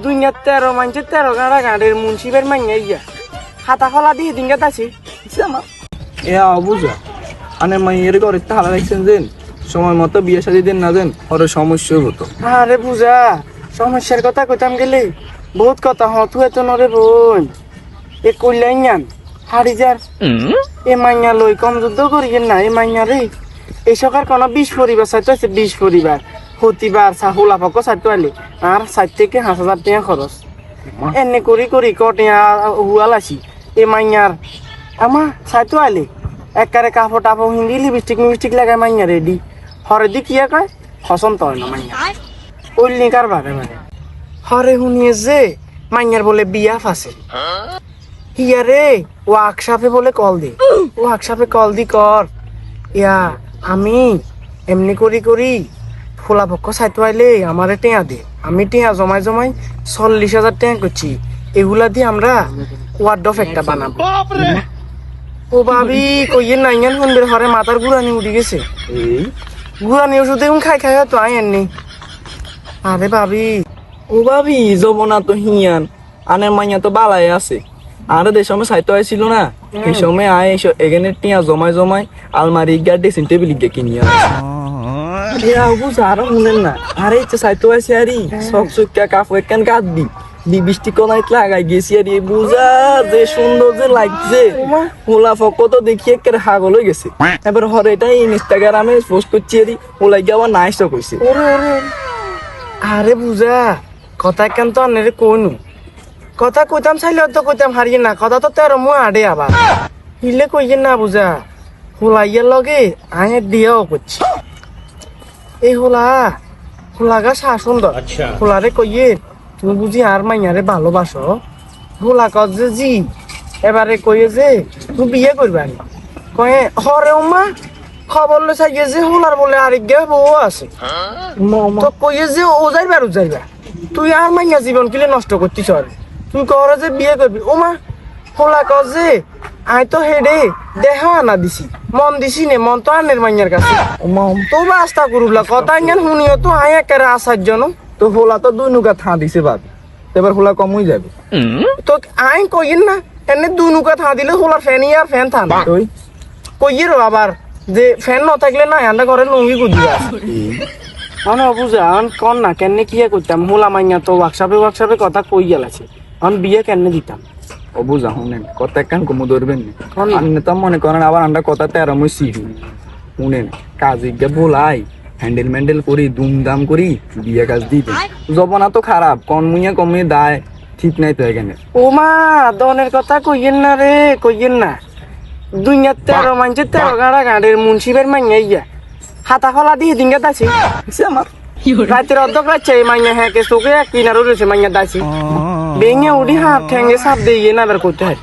দুনিয়ার 13 মানুষের 13 গাড়া গাড়ির মুন্সিবের মাইয়া ইয়া হাতা খোলা দিয়ে দিন গেতাছি আমার এ বুঝা আনে মাইয়ের ঘরে তালা রাখছেন যেন সময় মতো বিয়ে শাদী দেন না দেন ওর সমস্যা হতো। আরে বুঝা সমস্যার কথা কইতাম গেলে বহুত কথা হত হইত নরে বোন এ কইলাইয়ান হাড়ি যার এ মাইয়া লই কম যুদ্ধ করিয়েন না এ মাইয়া রে এই সকার কোন 20 পরিবার চাইতে আছে 20 পরিবার হতিবার সাহুলা পক্ষ চাইতে আইলে আর 60 থেকে 5000 টাকা খরচ এনে করি করি কটিয়া হুয়ালাছি এ মাইয়ার আমা চাইতে আইলে একবারে কাপড় টাপড় হিন্দি লিপস্টিক লাগাই মাইয়া রেডি হরে দি কিয়া কয় হসন্ত হয় না মাইয়া ওইলি কারবারে মানে হরে শুনিয়ে যে মাইয়ার বলে বিয়া ফাঁসে হিয়া রে ওয়ার্কশপে বলে কল দি ওয়ার্কশপে কল দি কর ইয়া আমি এমনি করি করি ফোলা পক্ষ চাইতে আইলে আমারে টেয়া দে আমি টেয়া জমাই 40,000 টাকা করছি এগুলা দিয়ে আমরা ওয়ার্ডফ একটা বানাবো ও ভাবি কইয়ের না ইঙ্গান সুন্দর হরে মাথার গুড়ানি উঠে গেছে গুড়ানি ওষুধ এখন খাই তো আইননি আরে ভাবি ও ভাবি যমুনা তো হিয়ান আনের মাইয়া তো বালাই আছে আর যে সময় সাইতো আইছিল না এই সময় আয় এখানে টিয়া জমাই আলমারি গিয়া ড্রেসিং টেবিল গিয়ে কিনিয়া বুঝা আরো শুনেন না আরে ইচ্ছে সাইতো আইসি আরি সব চুক্কা কাপড় একখান কাঁদবি বৃষ্টি কোনায় লাগাই গেছি আর বুঝা যে সুন্দর যে লাগছে ওলা ফক তো দেখি একের হাগল হয়ে গেছে এবার হরে এটা ইনস্টাগ্রামে পোস্ট করছি আর ওলাই গিয়ে আবার নাইসও কইছে আরে বুঝা কথা কেন তো আনে কোনু কথা কইতাম চাইলে তো কইতাম হারিয়ে না কথা তো 13 মুই আড়ে আবার হিলে কইয়েন না বুঝা হোলাইয়ের লগে আয়ের দিয়েও করছি এই হোলাগা সা সুন্দর হোলারে কইয়ে তুমি বুঝি আর মাইয়ারে ভালোবাসো হোলা কজ যে জি এবারে কইয়ে যে তুমি বিয়ে করবানি কয়ে হরে উম্মা খবর লো চাইয়ে যে হোলার বলে আরেক গে বউ আছে তো কইয়ে যে ও যাইবা তুই আর মাইয়া জীবন কিলে নষ্ট করতিস তুই কর যে বিয়ে করবি ওমা হোলা কজ যে আই তো হেডে দেখা আনা দিছি মন দিছি নে মন তো আনের মাইয়ার কাছে তো রাস্তা করুলা কথা ইঙ্গান শুনিও তো আয় একেবারে আসার জন্য তো হোলা তো দুই নুকা থা দিছে বাদ এবার হোলা কম হয়ে যাবে তো আই কইন না এনে দুই নুকা থা দিলে হোলার ফ্যান আর ফ্যান থা তুই কইয়ের আবার যে ফ্যান ন থাকলে না আন্ডা ঘরে লুঙ্গি গুদিবা অন বুঝা অন কোন না কেনে কিয়া করতাম হোলা মাইয়া তো ওয়ার্কশপে কথা কই গেলাছে অন বিয়ে কেনে দিতাম ও বুঝা শুনেন কথা একখান কমু ধরবেন না তো মনে করেন আবার আমরা কথা 13 মই শিখি শুনেন কাজে গিয়ে বলাই হ্যান্ডেল করি দুমদাম করি বিয়ে কাজ দিতে জবনা তো খারাপ কমে দায় ঠিক নাই তো এখানে ও মা দনের কথা কইয়েন না রে কইয়েন না দুনিয়ার 13 মানুষের 13 গাড়া গাড়ির মুন্সিবের মাইয়া ইয়া হাতা খোলা দিয়ে দিন গেতাছি আমার রাতের অর্ধক রাচ্ছে মাইয়া হ্যাঁ কে চোখে এক কিনারও রয়েছে মাইয়া দাইছি বেঙে উঠি হাত ঠেঙ্গে সাপ দিয়ে না এবার করতে হয়